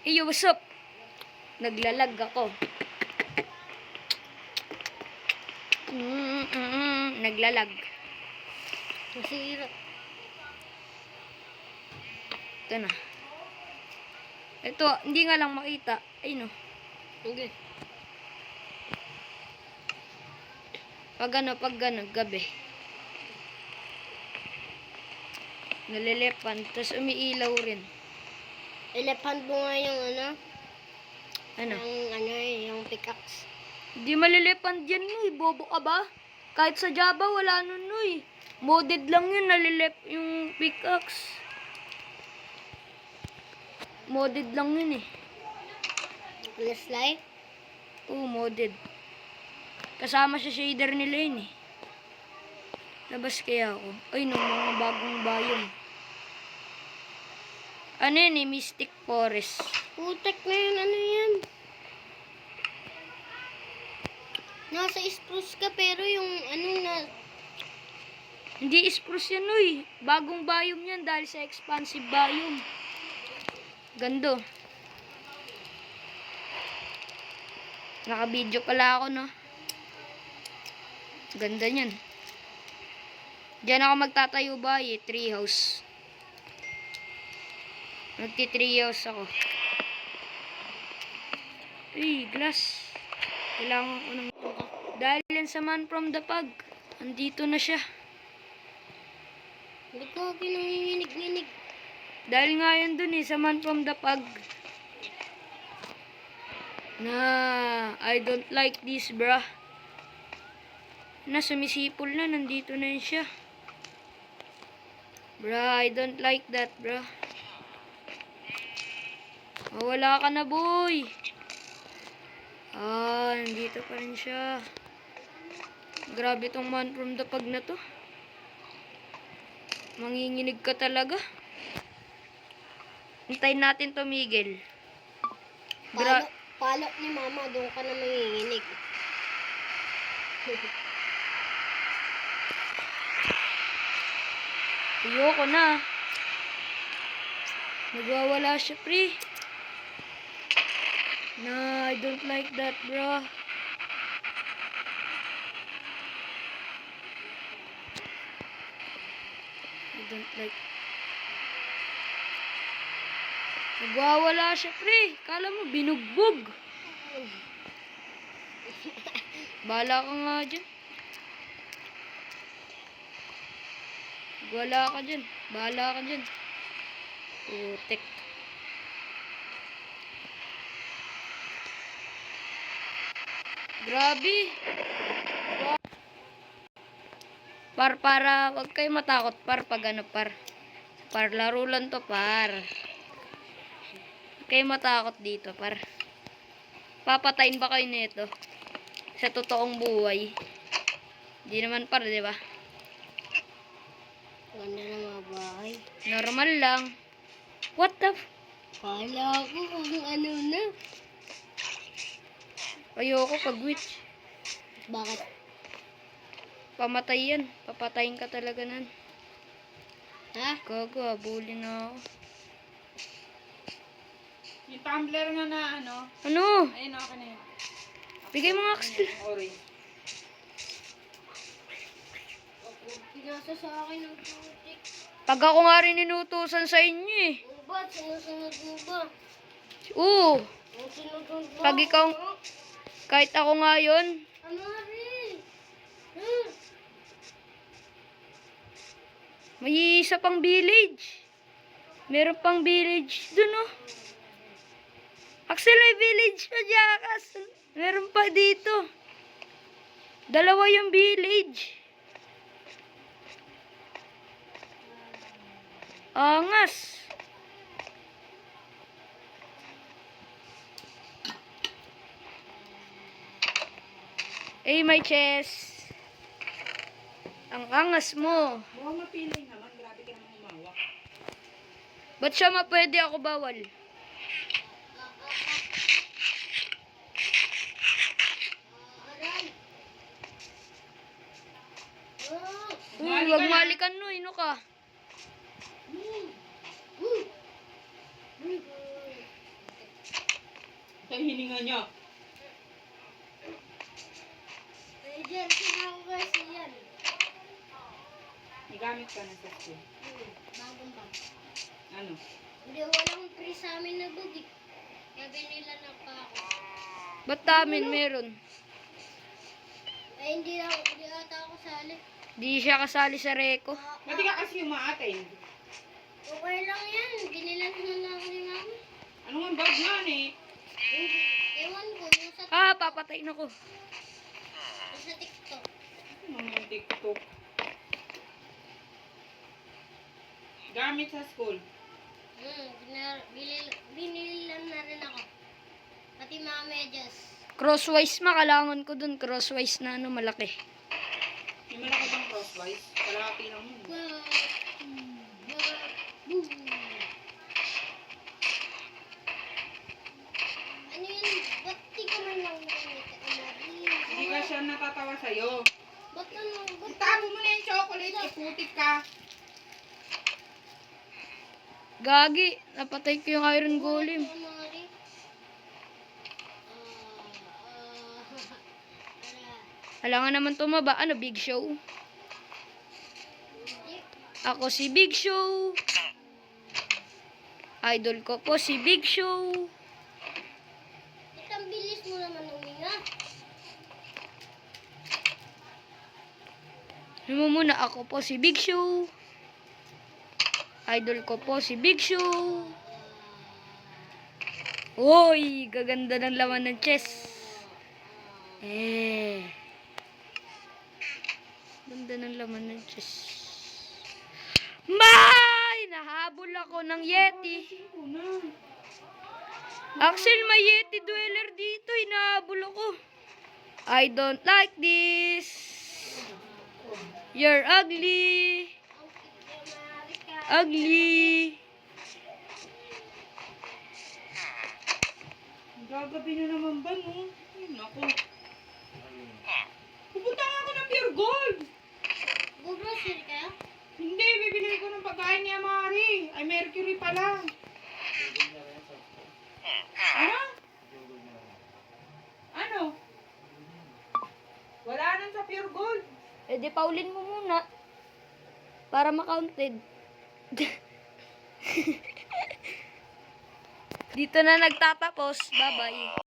Hey, what's up? Naglalag ako. Naglalag. Masira. Ito na. Ito, hindi nga lang makita. Ay, no. Okay. Pag gabi. Nalilipan, tapos umiilaw rin. Elephant mo nga yung Ano? Yung pickaxe. Hindi malilipan dyan, Noy. Bobo ka ba? Kahit sa Java, wala nun, Noy. Modded lang yun, nalilip yung pickaxe. Modded lang yun eh. Last life? Oo, modded. Kasama sa shader nila yun eh. Labas kaya ako. Ay, no, mga bagong bayon. Ano yun eh, Mystic Forest. Putek na yun, ano yan? Nasa spruce ka pero yung Hindi spruce yan, Noy. Bagong biome yan dahil sa expansive biome. Gando. Naka-video pala ako, no? Ganda niyan. Diyan ako magtatayo ba eh, treehouse. Magti-treehouse ako. Ay, glass. Kailangan ko ng... Dahil yan sa man from the pag. Andito na siya. Hindi ko nanginginig-nginig. Dahil nga yan dun eh, sa man from the pag. I don't like this, bruh. Sumisipol na, nandito na yun siya. Bruh, I don't like that, bruh. Wala ka na, boy. Nandito pa rin siya. Grabe tong man from the pag na to. Manginginig ka talaga. Hintayin natin to, Miguel. Palo ni mama, doon ka na manginginig. Ayoko na. Nagwawala siya, pre. I don't like that, bro. I don't like. Nagwawala siya, pre. Kala mo, binugbog. Bahala ka nga dyan. Wala ka dyan. Bahala ka dyan. Putek. Grabe. Para, wag kayo matakot, pag laro lang to, Huwag kayo matakot dito, Papatayin ba kayo nito? Sa totoong buhay. Hindi naman, di ba? Ganda ng mga bahay. Normal lang. What the Kala ko kung ano na. Ayoko pag-witch. Bakit? Pamatay yan. Papatayin ka talaga nan. Ha? Gago, habulin na ako. Yung tumbler nga na Ano? ayun ako na yun. Bigay mo nga kasi. Ori. Pinasa sa akin ng putik. Pag ako nga rin inutusan sa inyo eh. Ano ba? Sinusunod mo ba? Oo. Ang sinunod mo? Pag ikaw, kahit ako nga yun. Ano rin? May isa pang village. Meron pang village dun oh. Axel, may village pa Jakas. Meron pa dito. Dalawa yung village. Angas. My chest. Ang angas mo. Mukhang mapiling naman. Grabe ka naman umawak. Ba't siya pwede ako bawal? Huwag malikan no, ino ka. Sa hininga niya. May jersey na ako kasi yan. May gamit ka na sa school. Bagong bag. Ano? Hindi, walang free sa amin na bag eh. Kaya binila na pa ako. Ba't namin meron? Ay, hindi ata ako sali. Di siya kasali sa reko. Ba't di ka kasi umaattend? Okay lang yan. Binilan na ako ni mama. Ano nga bag nga eh? Ewan ko, yung sa, Ah, papatayin ako. yung sa TikTok. Ano nga TikTok? Gamit sa school. Binilan na rin ako. Pati mga medyas. Crosswise makalangan ko dun. Crosswise na ano, malaki. Yung malaki bang crosswise? Kalahati lang yun. Wow. Boom. Ano yun? Ba't di ka man lang nakamit? Hindi ka siya natatawa sa'yo. Ba't ano? Ba't Itago mo na yung chocolate, iputik ka. Gagi, napatay ko yung Iron Golem. Alangan naman tumaba. Ano, Big Show? Ako si Big Show. Idol ko po si Big Show. Ang bilis mo naman huminga. Ano mo muna, ako po si Big Show. Idol ko po si Big Show. Uy, gaganda ng laman ng chest. Ganda ng laman ng chest. May! Nahabol ako ng Yeti. Sino na? Axel, may Yeti dweller dito. Hinahabol ako. I don't like this. You're ugly. Ugly. Gagabi na naman ba, no? Ay, naku. Pupunta nga ako ng Pure Gold. Grocery ka? Hindi, bibili ko ng pagkain ni Amari. Ay, Mercury pala. Ano? Ano? Wala nang sa Pure Gold. E di paulin mo muna. Para ma-counted. Dito na nagtatapos. Bye-bye.